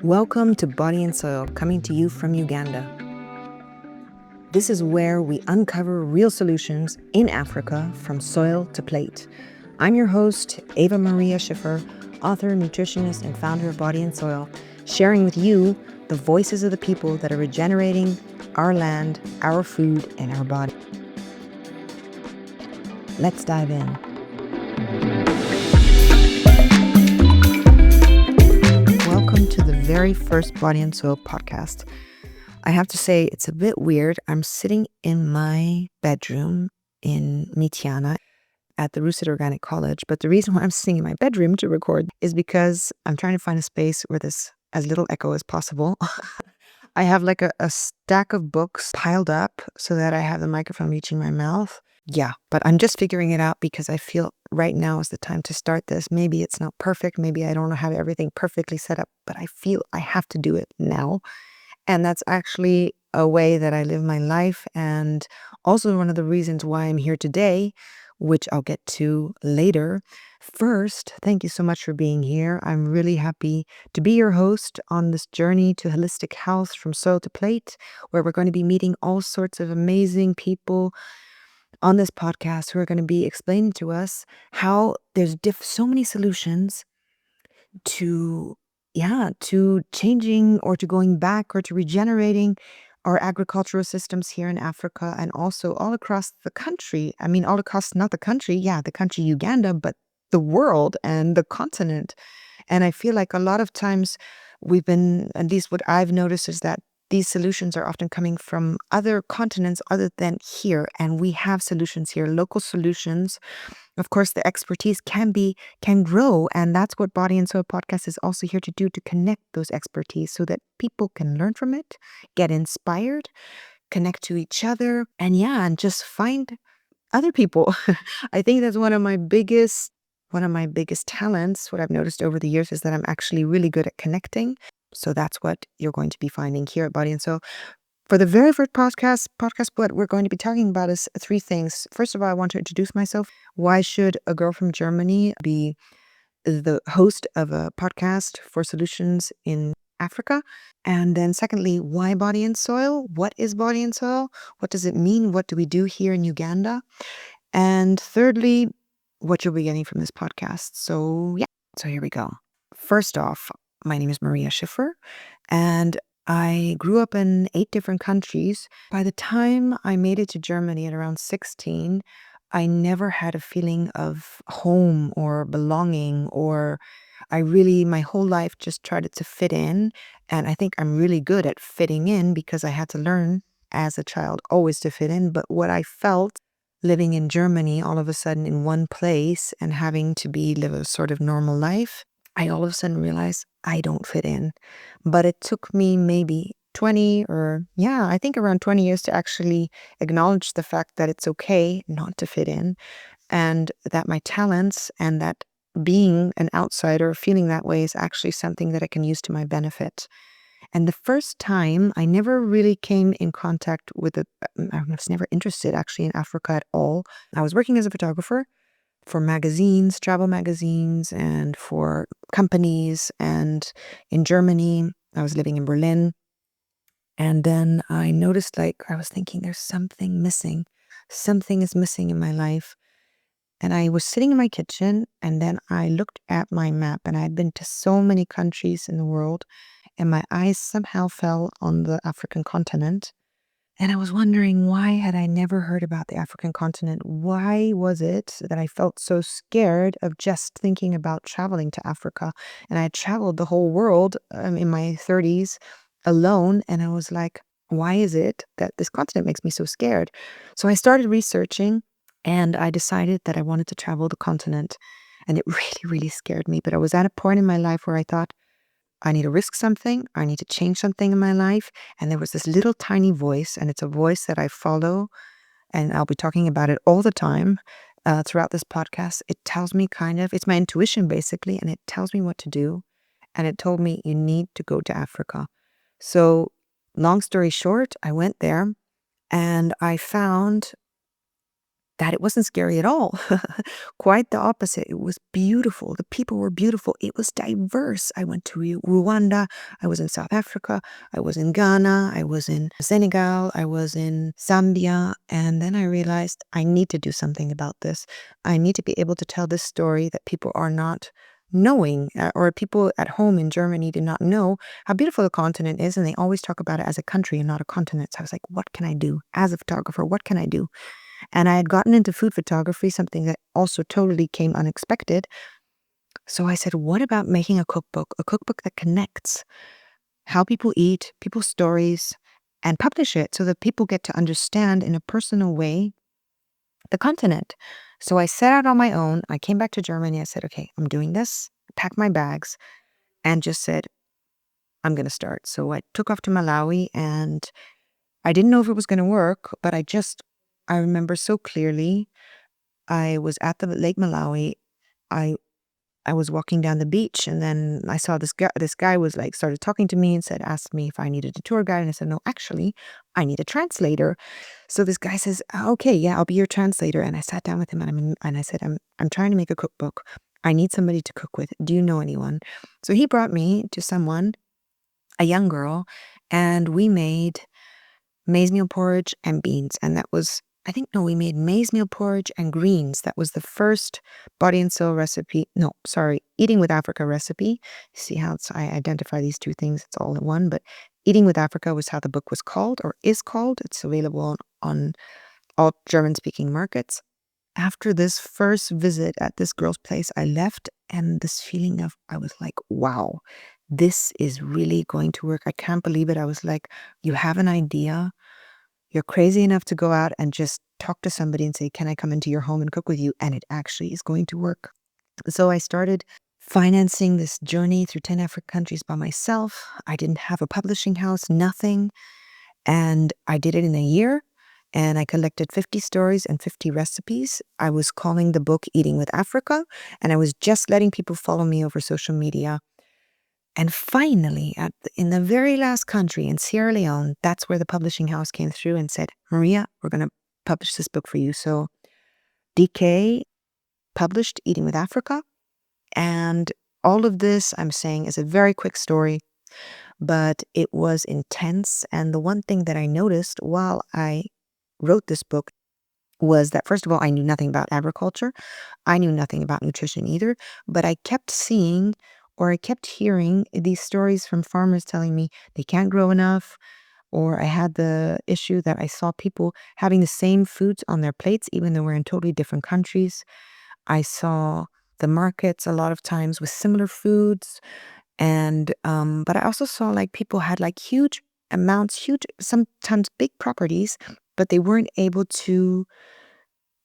Welcome to Body and Soil, coming to you from Uganda. This is where we uncover real solutions in Africa from soil to plate. I'm your host, Eva Maria Schiffer, author, nutritionist, and founder of Body and Soil, sharing with you the voices of the people that are regenerating our land, our food, and our body. Let's dive in. Welcome to the very first Body and Soil podcast. I have to say, it's a bit weird. I'm sitting in my bedroom in Mityana at the RUCID Organic College. But the reason why I'm sitting in my bedroom to record is because I'm trying to find a space where there's as little echo as possible. I have like a stack of books piled up so that I have the microphone reaching my mouth. Yeah, but I'm just figuring it out because I feel right now is the time to start this. Maybe it's not perfect. Maybe I don't have everything perfectly set up, but I feel I have to do it now. And that's actually a way that I live my life, and also one of the reasons why I'm here today, which I'll get to later. First, thank you so much for being here. I'm really happy to be your host on this journey to holistic health from soil to plate, where we're going to be meeting all sorts of amazing people on this podcast who are going to be explaining to us how there's so many solutions to changing or to going back or to regenerating our agricultural systems here in Africa and also all across the country. I mean, all across, not the country, the country Uganda, but the world and the continent. And I feel like a lot of times we've been, at least what I've noticed is that these solutions are often coming from other continents other than here. And we have solutions here, local solutions. Of course, the expertise can grow. And that's what Body and Soul podcast is also here to do, to connect those expertise so that people can learn from it, get inspired, connect to each other, and just find other people. I think that's one of my biggest talents. What I've noticed over the years is that I'm actually really good at connecting. So that's what you're going to be finding here at Body and Soul. For the very first podcast, what we're going to be talking about is three things. First of all, I want to introduce myself. Why should a girl from Germany be the host of a podcast for solutions in Africa? And then secondly, why Body and Soil? What is Body and Soil? What does it mean? What do we do here in Uganda? And thirdly, what you'll be getting from this podcast. So here we go. First off, my name is Maria Schiffer, and I grew up in 8 different countries. By the time I made it to Germany at around 16, I never had a feeling of home or belonging, or my whole life just tried to fit in. And I think I'm really good at fitting in because I had to learn as a child always to fit in. But what I felt living in Germany all of a sudden in one place and having to live a sort of normal life, I all of a sudden realized I don't fit in. But it took me maybe 20 or I think around 20 years to actually acknowledge the fact that it's okay not to fit in, and that my talents and that being an outsider, feeling that way, is actually something that I can use to my benefit. And the first time, I never really came in contact with I was never interested actually in Africa at all. I was working as a photographer for magazines, travel magazines, and for companies. And in Germany, I was living in Berlin. And then I noticed, I was thinking, there's something missing. Something is missing in my life. And I was sitting in my kitchen, and then I looked at my map, and I had been to so many countries in the world, and my eyes somehow fell on the African continent. And I was wondering, why had I never heard about the African continent? Why was it that I felt so scared of just thinking about traveling to Africa? And I had traveled the whole world in my 30s alone. And I was like, why is it that this continent makes me so scared? So I started researching, and I decided that I wanted to travel the continent. And it really, really scared me. But I was at a point in my life where I thought, I need to risk something. I need to change something in my life. And there was this little tiny voice, and it's a voice that I follow, and I'll be talking about it all the time throughout this podcast. It tells me it's my intuition basically, and it tells me what to do. And it told me, you need to go to Africa. So long story short, I went there, and I found that it wasn't scary at all. Quite the opposite. It was beautiful. The people were beautiful. It was diverse. I went to Rwanda. I was in South Africa. I was in Ghana. I was in Senegal. I was in Zambia. And then I realized I need to do something about this. I need to be able to tell this story that people are not knowing, or people at home in Germany do not know how beautiful the continent is. And they always talk about it as a country and not a continent. So I was like, what can I do as a photographer? What can I do? And I had gotten into food photography, something that also totally came unexpected. So I said, what about making a cookbook that connects how people eat, people's stories, and publish it so that people get to understand in a personal way the continent. So I set out on my own. I came back to Germany. I said, okay, I'm doing this, packed my bags, and just said, I'm going to start. So I took off to Malawi, and I didn't know if it was going to work, but I remember so clearly. I was at the Lake Malawi. I I was walking down the beach, and then I saw this guy. This guy was like started talking to me and asked me if I needed a tour guide, and I said, no, actually, I need a translator. So this guy says, okay, yeah, I'll be your translator. And I sat down with him, and I said, I'm trying to make a cookbook. I need somebody to cook with. Do you know anyone? So he brought me to someone, a young girl, and we made maize meal porridge and beans. And that was, I think, no, we made maize meal porridge and greens. That was the first Body and Soil recipe. No, sorry, Eating with Africa recipe. See how I identify these two things. It's all in one. But Eating with Africa was how the book was called, or is called. It's available on all German-speaking markets. After this first visit at this girl's place, I left, and this feeling of, I was like, wow, this is really going to work. I can't believe it. I was like, you have an idea. You're crazy enough to go out and just talk to somebody and say, can I come into your home and cook with you? And it actually is going to work. So I started financing this journey through 10 African countries by myself. I didn't have a publishing house, nothing. And I did it in a year. And I collected 50 stories and 50 recipes. I was calling the book Eating with Africa. And I was just letting people follow me over social media. And finally, in the very last country, in Sierra Leone, that's where the publishing house came through and said, Maria, we're going to publish this book for you. So DK published Eating with Africa. And all of this, I'm saying, is a very quick story, but it was intense. And the one thing that I noticed while I wrote this book was that, first of all, I knew nothing about agriculture. I knew nothing about nutrition either, but I kept seeing, or I kept hearing these stories from farmers telling me they can't grow enough, or I had the issue that I saw people having the same foods on their plates, even though we're in totally different countries. I saw the markets a lot of times with similar foods, and but I also saw like people had like huge amounts, huge, sometimes big properties, but they weren't able to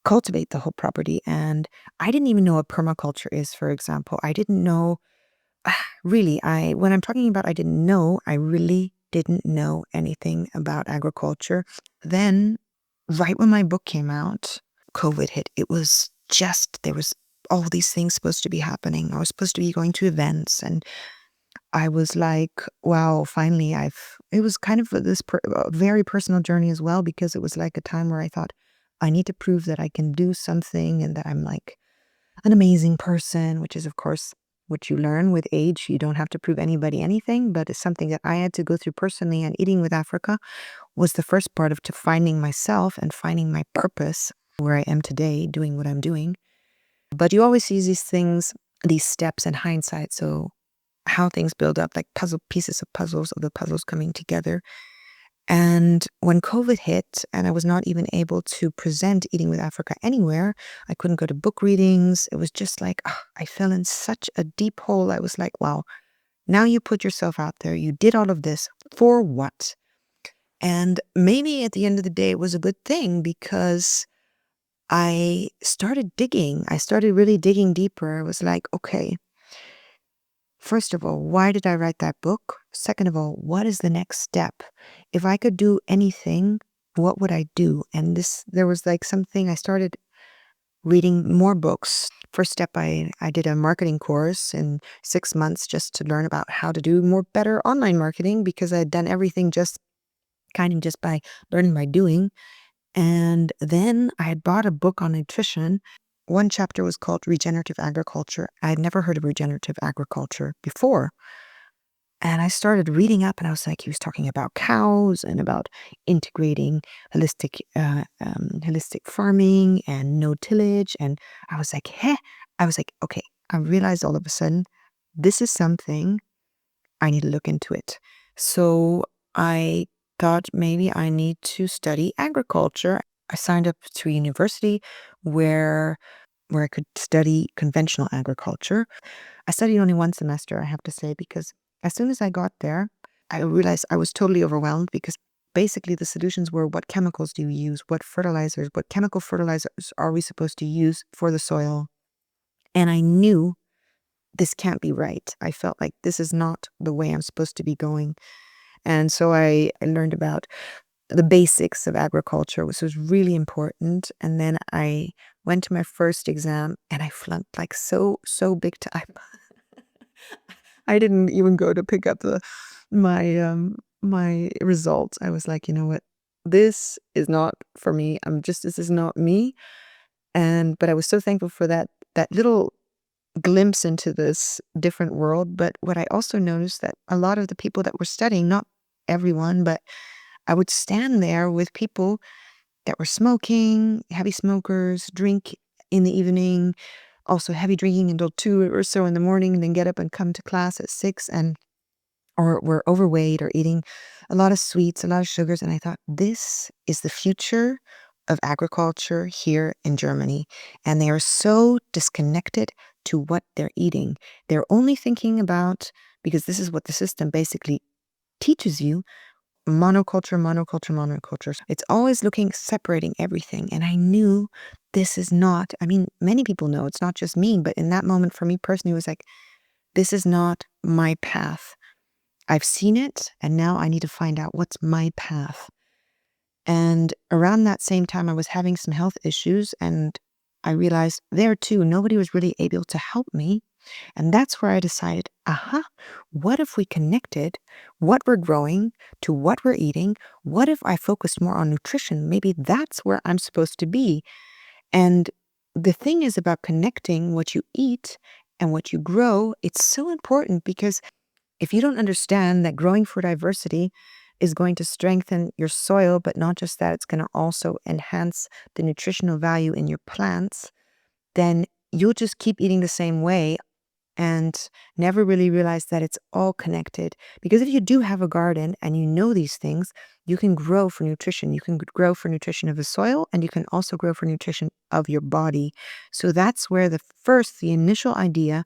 cultivate the whole property. And I didn't even know what permaculture is, for example. I didn't know, really, when I'm talking about I didn't know, I really didn't know anything about agriculture. Then, right when my book came out, COVID hit. It was just, there was all these things supposed to be happening. I was supposed to be going to events, and I was like, wow, finally, it was kind of a very personal journey as well, because it was like a time where I thought, I need to prove that I can do something and that I'm like an amazing person, which is, of course, what you learn with age. You don't have to prove anybody anything, but it's something that I had to go through personally. And Eating with Africa was the first part of to finding myself and finding my purpose where I am today, doing what I'm doing. But you always see these things, these steps in hindsight. So how things build up, like pieces of the puzzles coming together. And when COVID hit and I was not even able to present Eating with Africa anywhere, I couldn't go to book readings. It was just like, I fell in such a deep hole. I was like, wow, now you put yourself out there. You did all of this for what? And maybe at the end of the day, it was a good thing, because I started digging. I started really digging deeper. I was like, okay, first of all, why did I write that book? Second of all, what is the next step? If I could do anything, what would I do? And there was like something, I started reading more books. First step, I did a marketing course in 6 months just to learn about how to do better online marketing, because I had done everything just by learning by doing. And then I had bought a book on nutrition. One chapter was called Regenerative Agriculture. I had never heard of regenerative agriculture before. And I started reading up, and I was like, he was talking about cows and about integrating holistic farming and no tillage. And I was like, hey, I was like, okay, I realized all of a sudden, this is something I need to look into it. So I thought maybe I need to study agriculture. I signed up to a university where I could study conventional agriculture. I studied only one semester, I have to say, because as soon as I got there, I realized I was totally overwhelmed because basically the solutions were what chemicals do you use, what chemical fertilizers are we supposed to use for the soil? And I knew this can't be right. I felt like this is not the way I'm supposed to be going. And so I learned about the basics of agriculture, which was really important. And then I went to my first exam and I flunked like so big time. I didn't even go to pick up my results. I was like, you know what? This is not for me. This is not me. But I was so thankful for that little glimpse into this different world. But what I also noticed that a lot of the people that were studying, not everyone, but I would stand there with people that were smoking, heavy smokers, drink in the evening, also heavy drinking until 2 or so in the morning, and then get up and come to class at 6, and or were overweight or eating a lot of sweets, a lot of sugars. And I thought, this is the future of agriculture here in Germany. And they are so disconnected to what they're eating. They're only thinking about, because this is what the system basically teaches you, monoculture, monoculture, monoculture. It's always separating everything. And I knew this is not, I mean, many people know it's not just me, but in that moment for me personally, it was like, this is not my path. I've seen it, and now I need to find out what's my path. And around that same time, I was having some health issues, and I realized there too, nobody was really able to help me. And that's where I decided, what if we connected what we're growing to what we're eating? What if I focused more on nutrition? Maybe that's where I'm supposed to be. And the thing is about connecting what you eat and what you grow, it's so important because if you don't understand that growing for diversity is going to strengthen your soil, but not just that, it's going to also enhance the nutritional value in your plants, then you'll just keep eating the same way and never really realize that it's all connected. Because if you do have a garden and you know these things, you can grow for nutrition. You can grow for nutrition of the soil, and you can also grow for nutrition of your body. So that's where the initial idea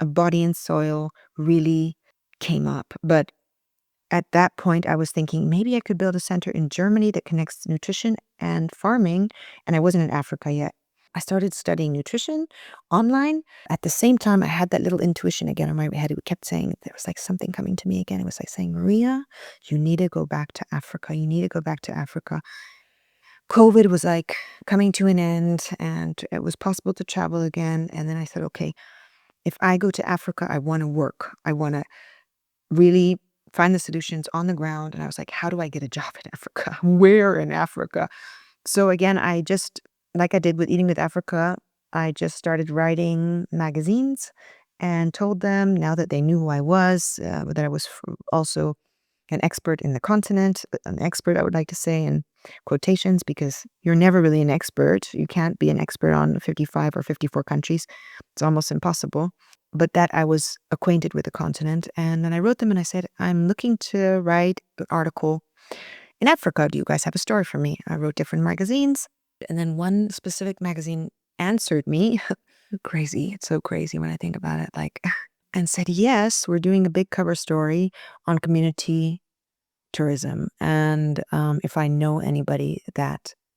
of Body and Soil really came up. But at that point, I was thinking maybe I could build a center in Germany that connects nutrition and farming. And I wasn't in Africa yet. I started studying nutrition online. At the same time, I had that little intuition again in my head. It kept saying, there was like something coming to me again. It was like saying, Maria, you need to go back to Africa. You need to go back to Africa. COVID was like coming to an end, and it was possible to travel again. And then I said, okay, if I go to Africa, I want to work. I want to really find the solutions on the ground. And I was like, how do I get a job in Africa? Where in Africa? So again, I just, like I did with Eating with Africa, I just started writing magazines and told them, now that they knew who I was, that I was also an expert in the continent, an expert, I would like to say, in quotations, because you're never really an expert. You can't be an expert on 55 or 54 countries. It's almost impossible. But that I was acquainted with the continent. And then I wrote them and I said, I'm looking to write an article in Africa. Do you guys have a story for me? I wrote different magazines. And then one specific magazine answered me. Crazy. It's so crazy when I think about it. Like, and said, yes, we're doing a big cover story on community tourism. And if I know anybody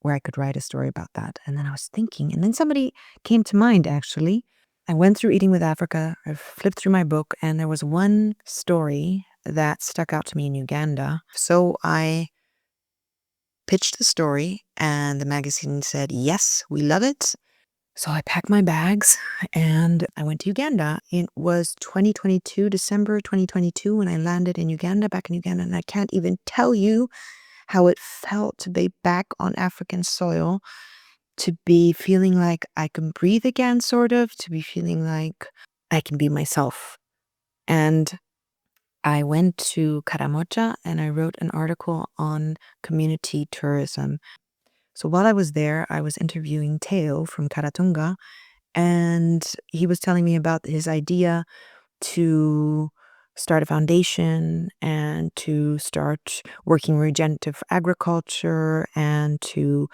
where I could write a story about that. And then I was thinking, and then somebody came to mind, actually. I went through Eating with Africa, I flipped through my book, and there was one story that stuck out to me in Uganda. So I pitched the story, and the magazine said, yes, we love it. So I packed my bags and I went to Uganda. It was 2022, December 2022, when I landed in Uganda, back in Uganda. And I can't even tell you how it felt to be back on African soil, to be feeling like I can breathe again, sort of, to be feeling like I can be myself. And I went to Karamoja and I wrote an article on community tourism. So while I was there, I was interviewing Teo from Karatunga, and he was telling me about his idea to start a foundation and to start working regenerative agriculture and to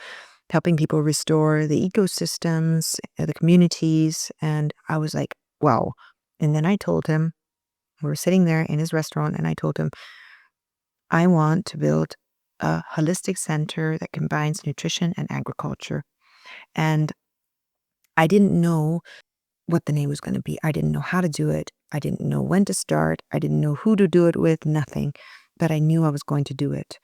helping people restore the ecosystems, the communities. And I was like, wow. And then I told him, we were sitting there in his restaurant, and I told him, I want to build a holistic center that combines nutrition and agriculture. And I didn't know what the name was going to be. I didn't know how to do it. I didn't know when to start. I didn't know who to do it with, nothing. But I knew I was going to do it.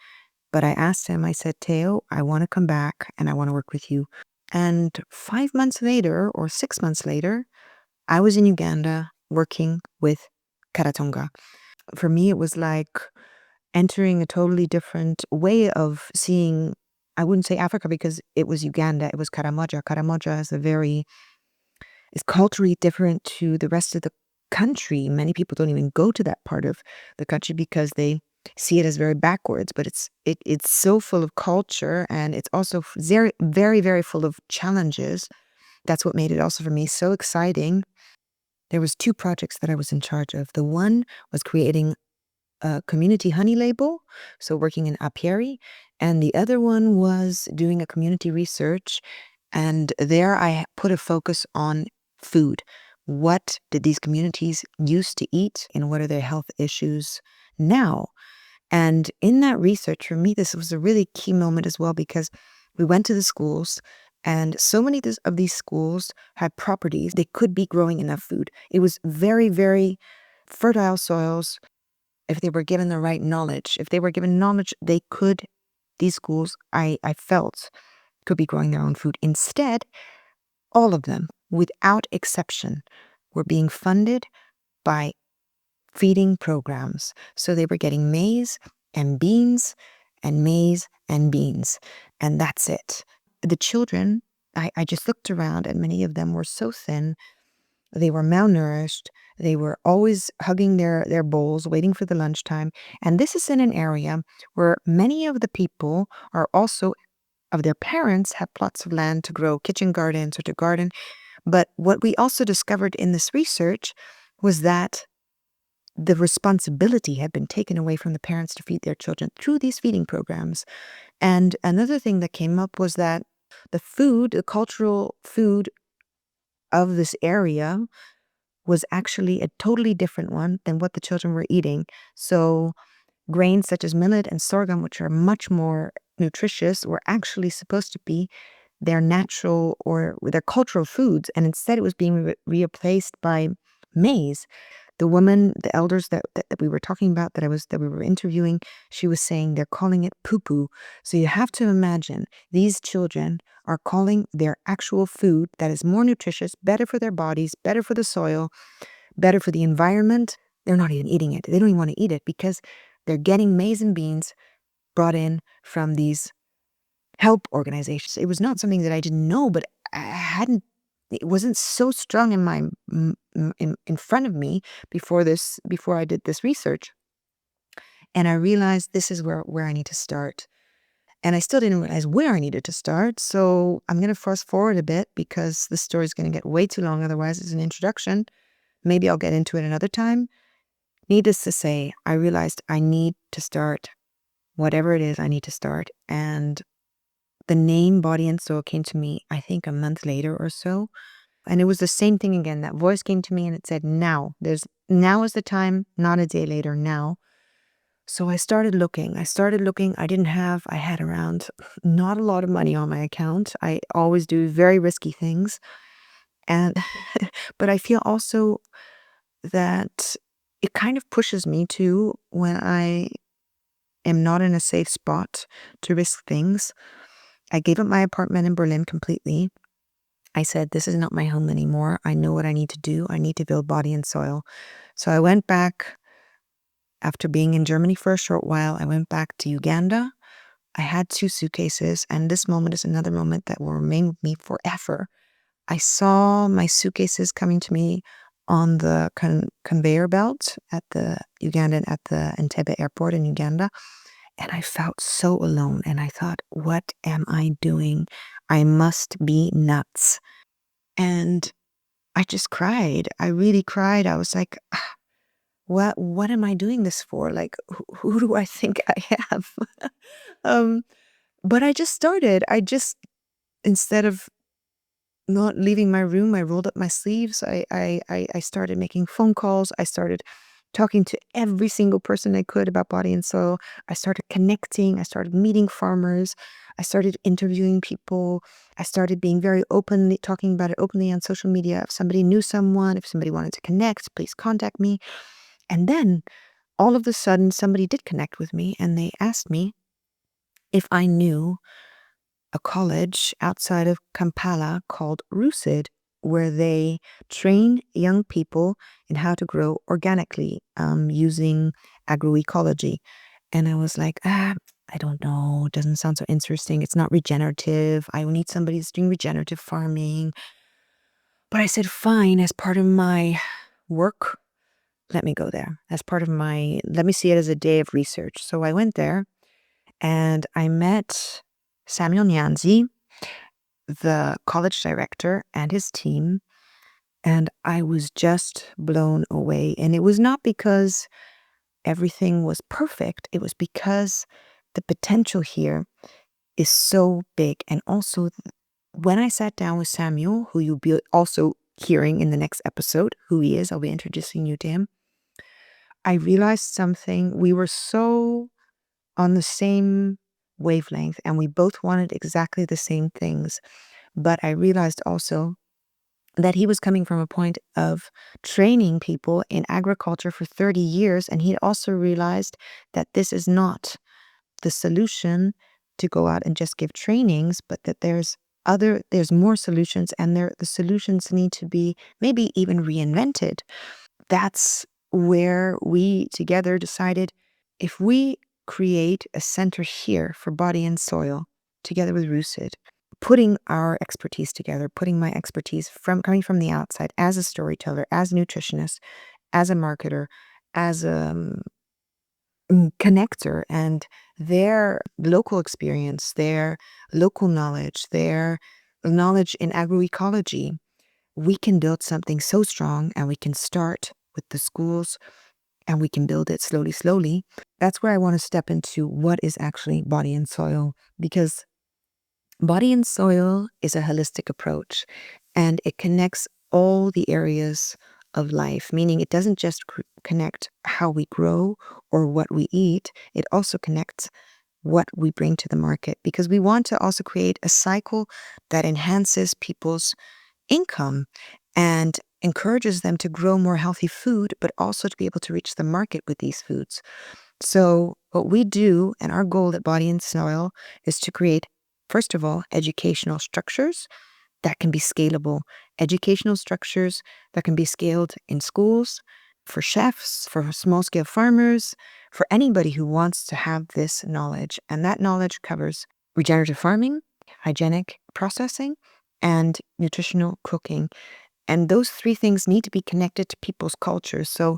But I asked him, I said, Teo, I want to come back and I want to work with you. And 5 months later, or 6 months later, I was in Uganda working with Karatunga. For me, it was like entering a totally different way of seeing, I wouldn't say Africa because it was Uganda, it was Karamoja. Karamoja is culturally different to the rest of the country. Many people don't even go to that part of the country because they see it as very backwards, but it's so full of culture, and it's also very, very, very full of challenges. That's what made it also for me so exciting. There was 2 projects that I was in charge of. The one was creating a community honey label, so working in apiary, and the other one was doing a community research, and there I put a focus on food. What did these communities used to eat, and what are their health issues now? And in that research, for me, this was a really key moment as well, because we went to the schools, and so many of these schools had properties. They could be growing enough food. It was very, very fertile soils if they were given the right knowledge. If they were given knowledge, these schools, I felt, could be growing their own food. Instead, all of them, without exception, were being funded by feeding programs. So they were getting maize and beans and maize and beans, and that's it. The children, I just looked around, and many of them were so thin. They were malnourished. They were always hugging their bowls, waiting for the lunchtime. And this is in an area where many of the people are also, of their parents, have plots of land to grow kitchen gardens or to garden. But what we also discovered in this research was that the responsibility had been taken away from the parents to feed their children through these feeding programs. And another thing that came up was that the cultural food of this area was actually a totally different one than what the children were eating. So grains such as millet and sorghum, which are much more nutritious, were actually supposed to be their natural or their cultural foods, and instead it was being replaced by maize. The elders that we were talking about, that we were interviewing, she was saying they're calling it poo-poo. So you have to imagine these children are calling their actual food that is more nutritious, better for their bodies, better for the soil, better for the environment. They're not even eating it. They don't even want to eat it because they're getting maize and beans brought in from these help organizations. It was not something that I didn't know, but it wasn't so strong in my in front of me before I did this research. And I realized this is where I need to start. And I still didn't realize where I needed to start. So I'm going to fast forward a bit because the story is going to get way too long. Otherwise, it's an introduction. Maybe I'll get into it another time. Needless to say, I realized I need to start whatever it is I need to start. And the name Body and Soul came to me, I think, a month later or so. And it was the same thing again. That voice came to me and it said, now. Now is the time, not a day later, now. So I started looking. I had around not a lot of money on my account. I always do very risky things. And, but I feel also that it kind of pushes me to, when I am not in a safe spot, to risk things. I gave up my apartment in Berlin completely. I said, this is not my home anymore. I know what I need to do. I need to build Body and Soil. So I went back after being in Germany for a short while. I went back to Uganda I had 2 suitcases, and this moment is another moment that will remain with me forever. I saw my suitcases coming to me on the conveyor belt at the Entebbe airport in Uganda, and I felt so alone, and I thought, "What am I doing? I must be nuts." And I just cried. I really cried. I was like, what am I doing this for? Like, who do I think I am?" Um, but I just started. Instead of not leaving my room, I rolled up my sleeves. I started making phone calls. I started talking to every single person I could about body and soil. I started connecting. I started meeting farmers. I started interviewing people. I started being very openly talking about it openly on social media. If somebody knew someone, if somebody wanted to connect, please contact me. And then all of a sudden, somebody did connect with me, and they asked me if I knew a college outside of Kampala called RUCID, where they train young people in how to grow organically using agroecology. And I was like, I don't know. It doesn't sound so interesting. It's not regenerative. I need somebody who's doing regenerative farming. But I said, fine, as part of my work, let me go there. Let me see it as a day of research. So I went there and I met Samuel Nyanzi, the college director, and his team, and I was just blown away. And it was not because everything was perfect, it was because the potential here is so big. And also, when I sat down with Samuel, who you'll be also hearing in the next episode, who he is, I'll be introducing you to him, I realized something. We were so on the same wavelength, and we both wanted exactly the same things. But I realized also that he was coming from a point of training people in agriculture for 30 years. And he also realized that this is not the solution to go out and just give trainings, but that there's more solutions, and the solutions need to be maybe even reinvented. That's where we together decided, if we create a center here for body and soil together with RUCID, putting our expertise together, putting my expertise coming from the outside as a storyteller, as a nutritionist, as a marketer, as a connector, and their local experience, their local knowledge, their knowledge in agroecology, we can build something so strong, and we can start with the schools, and we can build it slowly, slowly. That's where I want to step into what is actually body and soil, because body and soil is a holistic approach, and it connects all the areas of life, meaning it doesn't just connect how we grow or what we eat, it also connects what we bring to the market, because we want to also create a cycle that enhances people's income and encourages them to grow more healthy food, but also to be able to reach the market with these foods. So what we do, and our goal at Body and Soil, is to create, first of all, educational structures that can be scalable. Educational structures that can be scaled in schools, for chefs, for small-scale farmers, for anybody who wants to have this knowledge. And that knowledge covers regenerative farming, hygienic processing, and nutritional cooking. And those three things need to be connected to people's cultures. So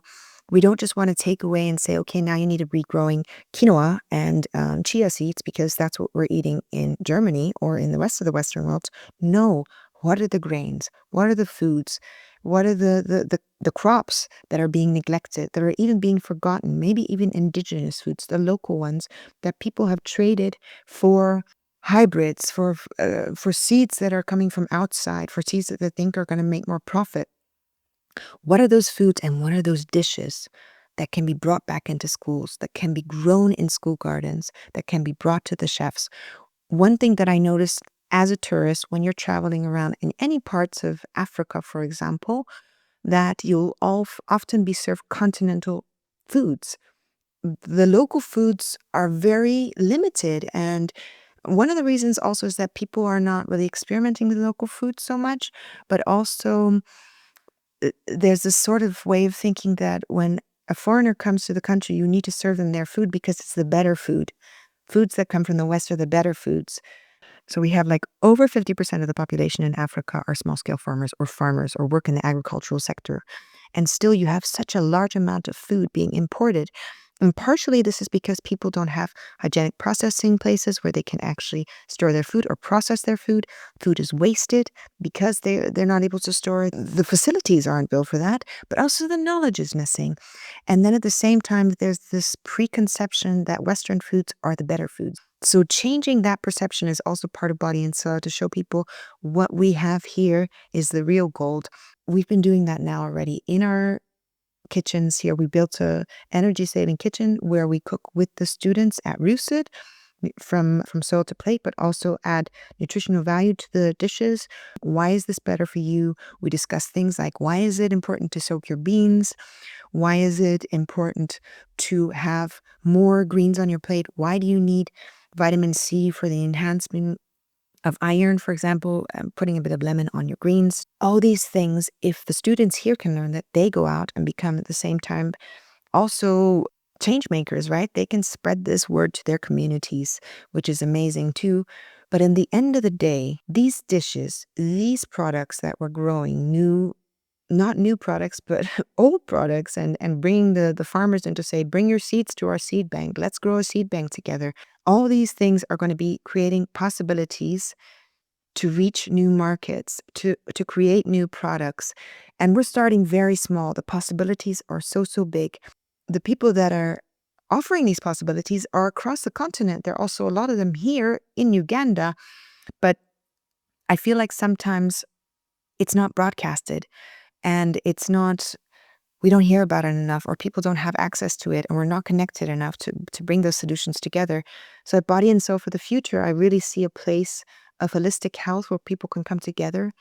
we don't just want to take away and say, okay, now you need to be growing quinoa and chia seeds because that's what we're eating in Germany or in the rest of the Western world. No, what are the grains? What are the foods? What are the crops that are being neglected, that are even being forgotten? Maybe even indigenous foods, the local ones that people have traded for hybrids, for seeds that are coming from outside, for seeds that they think are going to make more profit. What are those foods and what are those dishes that can be brought back into schools, that can be grown in school gardens, that can be brought to the chefs? One thing that I noticed as a tourist when you're traveling around in any parts of Africa, for example, that you'll often be served continental foods. The local foods are very limited, and one of the reasons also is that people are not really experimenting with local food so much, but also there's this sort of way of thinking that when a foreigner comes to the country, you need to serve them their food because it's the better food. foods that come from the West are the better foods. So we have like over 50% of the population in Africa are small scale farmers or work in the agricultural sector. And still you have such a large amount of food being imported. And partially this is because people don't have hygienic processing places where they can actually store their food or process their food. Food is wasted because they're not able to store it. The facilities aren't built for that, but also the knowledge is missing. And then at the same time, there's this preconception that Western foods are the better foods. So changing that perception is also part of Body and Soil, to show people what we have here is the real gold. We've been doing that now already in our kitchens here. We built a energy saving kitchen where we cook with the students at RUCID from soil to plate, but also add nutritional value to the dishes. Why is this better for you? We discuss things like, why is it important to soak your beans? Why is it important to have more greens on your plate? Why do you need vitamin C for the enhancement of iron, for example, putting a bit of lemon on your greens? All these things, if the students here can learn that, they go out and become at the same time also change makers, right? They can spread this word to their communities, which is amazing too. But in the end of the day, these dishes, these products that we're growing, not new products, but old products, and bringing the farmers in to say, bring your seeds to our seed bank. Let's grow a seed bank together. All these things are going to be creating possibilities to reach new markets, to create new products. And we're starting very small. The possibilities are so big. The people that are offering these possibilities are across the continent. There are also a lot of them here in Uganda, but I feel like sometimes it's not broadcasted. And we don't hear about it enough, or people don't have access to it, and we're not connected enough to bring those solutions together. So at Body and Soul for the future, I really see a place of holistic health where people can come together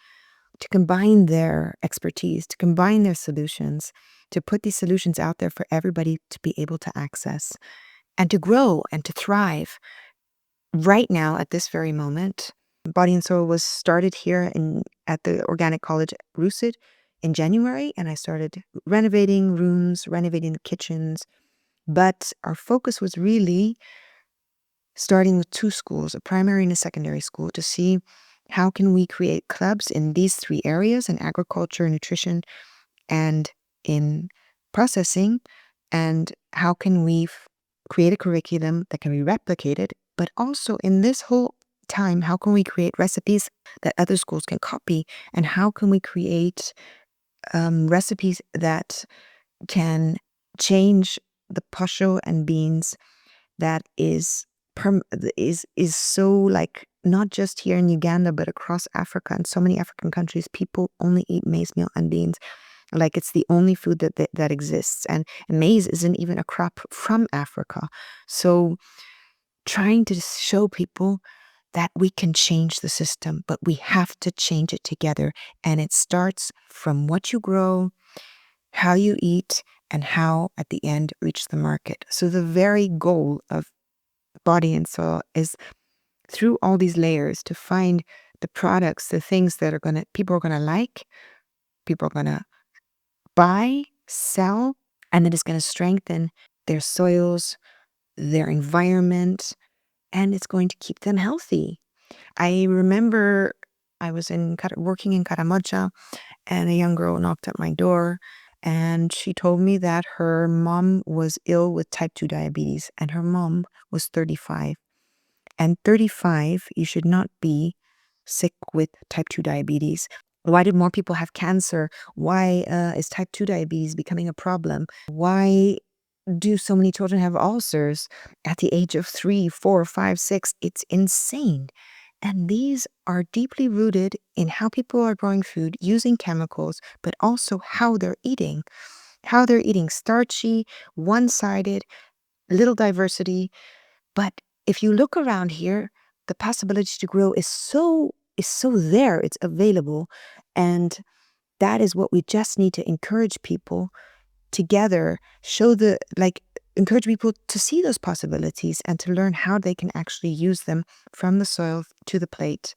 to combine their expertise, to combine their solutions, to put these solutions out there for everybody to be able to access and to grow and to thrive. Right now, at this very moment, Body and Soul was started here at the Organic College at RUCID in January, and I started renovating rooms, renovating the kitchens. But our focus was really starting with 2 schools, a primary and a secondary school, to see how can we create clubs in these 3 areas, in agriculture, nutrition, and in processing, and how can we create a curriculum that can be replicated, but also in this whole time, how can we create recipes that other schools can copy, and how can we create recipes that can change the posho and beans that is so, like, not just here in Uganda but across Africa and so many African countries. People only eat maize meal and beans. Like, it's the only food that exists, and maize isn't even a crop from Africa. So trying to show people that we can change the system, but we have to change it together. And it starts from what you grow, how you eat, and how at the end reach the market. So the very goal of Body and Soil is, through all these layers, to find the products, the things that people are gonna like, people are gonna buy, sell, and that is gonna strengthen their soils, their environment, and it's going to keep them healthy. I remember I was working in Karamoja, and a young girl knocked at my door, and she told me that her mom was ill with type 2 diabetes, and her mom was 35. And 35, you should not be sick with type 2 diabetes. Why did more people have cancer? Why is type 2 diabetes becoming a problem? Why do so many children have ulcers at the age of 3, 4, 5, 6? It's insane. And these are deeply rooted in how people are growing food using chemicals, but also how they're eating. How they're eating starchy, one-sided, little diversity. But if you look around here, the possibility to grow is so there, it's available. And that is what we just need to encourage people together, encourage people to see those possibilities and to learn how they can actually use them from the soil to the plate.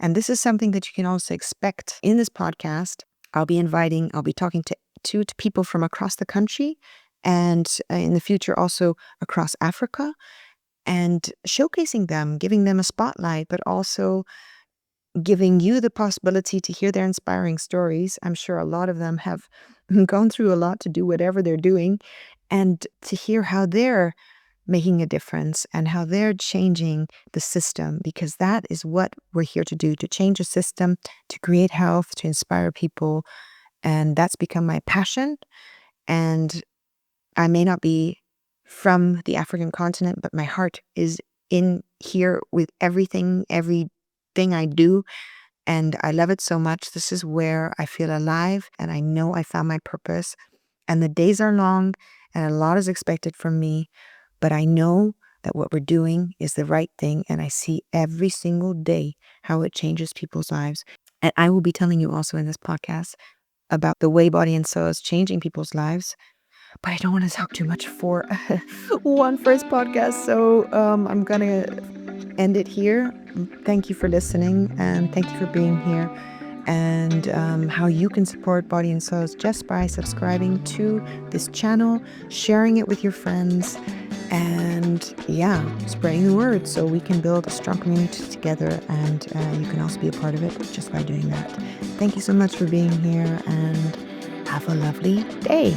And this is something that you can also expect in this podcast. I'll be talking to people from across the country, and in the future also across Africa. and showcasing them, giving them a spotlight, but also giving you the possibility to hear their inspiring stories. I'm sure a lot of them have gone through a lot to do whatever they're doing, and to hear how they're making a difference and how they're changing the system, because that is what we're here to do, to change a system, to create health, to inspire people. And that's become my passion. And I may not be from the African continent, but my heart is in here with everything I do. And I love it so much. This is where I feel alive, and I know I found my purpose. And the days are long, and a lot is expected from me, but I know that what we're doing is the right thing, and I see every single day how it changes people's lives. And I will be telling you also in this podcast about the way Body and Soul is changing people's lives. But I don't want to talk too much for one first podcast, so I'm gonna end it here. Thank you for listening, and thank you for being here. And how you can support Body and Soul is just by subscribing to this channel, sharing it with your friends, and yeah, spreading the word so we can build a strong community together. And you can also be a part of it just by doing that. Thank you so much for being here, and have a lovely day.